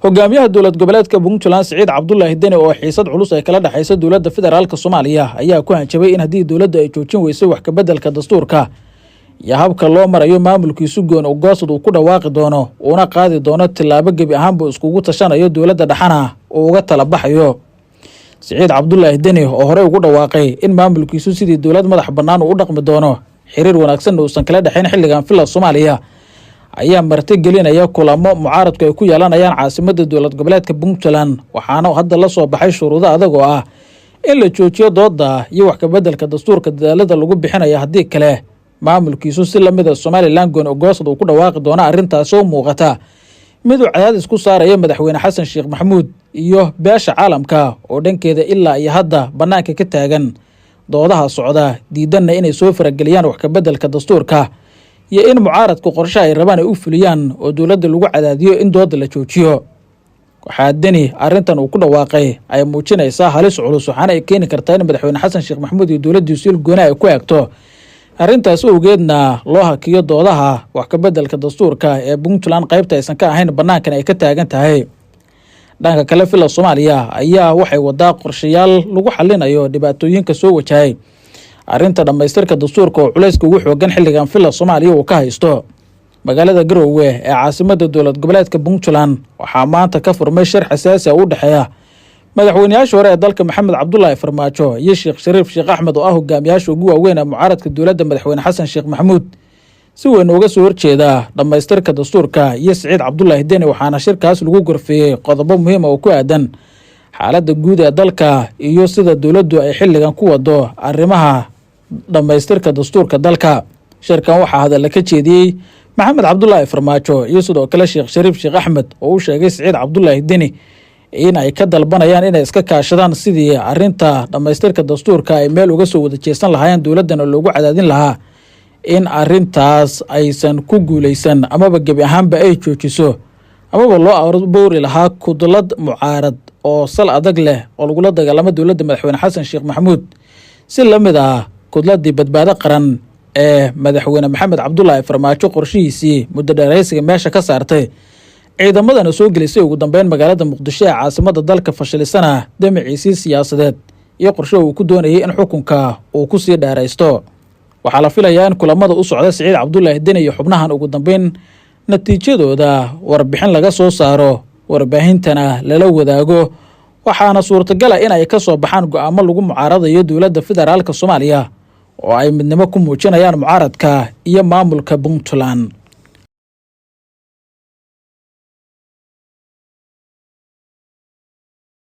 hogaamiyaha dowlad goboleedka Puntland Saciid Cabdullaahi Deni oo xiisad culus ay kala dhaxayso dowladda federaalka Soomaaliya ayaa ku hanjabay in haddii dowladda ay joojin weyso wax ka beddelka dastuurka iyo habka loo marayo maamulkiisu goon oo goosad uu ku dhawaaqi doono una qaadi doono tilaabo gebi ahaanba iskugu tashanayo dowladda dhaxana oo uga tala baxayo. Saciid Cabdullaahi Deni oo hore ugu dhawaaqay in maamulkiisu sidii dowlad madax bannaan u dhaqmi doono xiriir wanaagsan oo san kala dhaxayn xilligan filla Soomaaliya ayaa marti gelinaya kulamo mucaaradku ay ku yeelanayaan caasimadda dowlad goboleedka Puntland waxaana hadda la soo baxay shuruudo adag oo ah in la joojiyo dooda iyo wax ka beddelka dastuurka dadaalada lagu bixinayo haddii kale maamulkiisu si lamid ah Somaliland goon oo goosad uu ku dhawaaqi doono arrintaas oo muuqata mid uu cadaadis ku saarayo madaxweyne Xasan Sheekh Maxamuud iyo beesha caalamka oo dhankeeda ilaa iyo hadda banaanka ka taagan doodaha socda diidanna inay soo farageliyaan wax ka beddelka dastuurka iyo in mucaaradku qorshe ay rabaan ay u fuliyaan oo dowladda lagu cadaadiyo in dooda la joojiyo. waxaa Deni arrintan uu ku dhawaaqay ay muujinaysaa halis culus waxaana ay keeni kartaa in madaxweyne Xasan Sheekh Maxamuud iyo dowladdiisu il gooni ay ku eegto arrintaas awgeedna loo hakiyo doodaha wax ka beddelka dastuurka ee Puntland qaybta aysan ka ahayn banaankan ay ka taagan tahay. dhanka kale filla Soomaaliya ayaa waxay wadaa qorshayaal lagu xalinayo dhibaatooyinka soo wajahay arrinta dhamaystirka dastuurka oo culayska ugu xoogan xilligan filla Soomaaliya uu ka haysto. magaalada Garowe ee caasimadda dowlad goboleedka Puntland waxaa maanta ka furmay shir xasaasi ah u dhaxeeya madaxweynayaasha hore ee dalka Maxamed Cabdullaahi Farmaajo iyo Sheekh Shariif Sheekh Axmed oo ah hogaamiyaasha ugu waaweyn ee mucaaradka dowladda madaxweyne Xasan Sheekh Maxamuud si weyn uga soo horjeeda dhamaystirka dastuurka iyo Saciid Cabdullaahi Deni waxaana shirkaas lagu gorfeeyay qodobo muhiim ah oo ku aadan xaaladda guud ee dalka iyo sida dowladdu ay xilligan ku wado arrimaha dhamaystirka dastuurka dalka. shirkan waxaa hadal ka jeediyay Maxamed Cabdullaahi Farmaajo iyo sidoo kale Sheekh Shariif Sheekh Axmed oo u sheegay Saciid Cabdullaahi Deni in ay ka dalbanayaan inay iska kaashadaan sidii arrinta dhamaystirka dastuurka ay meel uga soo wada jeesan lahaayeen dowladdana loogu cadaadin lahaa in arrintaas aysan ku guuleysan amaba gebi ahaanba ay joojiso amaba loo abuuri lahaa kudlad mucaarad oo sal adag leh oo lagula dagaalamo dowladda madaxweyne Xasan Sheekh Maxamuud si lamid ah kudladii badbaado qaran ee madaxweyne Maxamed Cabdullaahi Farmaajo qorshihiisii muddo dheeraysiga meesha ka saartay ciidamadana soo gelisay ugu dambeyn magaalada Muqdisho ee caasimadda dalka fashilisana damaciisii siyaasadeed iyo qorshe uu ku doonayay in xukunka uu ku sii dheeraysto. waxaa la filayaa in kulamada u socda Saciid Cabdullaahi Deni iyo xubnahan ugu dambeyn natiijadooda warbixin laga soo saaro warbaahintana lala wadaago waxaana suurtagal ah in ay ka soo baxaan go'aamo lagu mucaaradayo dowladda federaalka Soomaaliya oo ay midnimo ku muujinayaan mucaaradka iyo maamulka Puntland.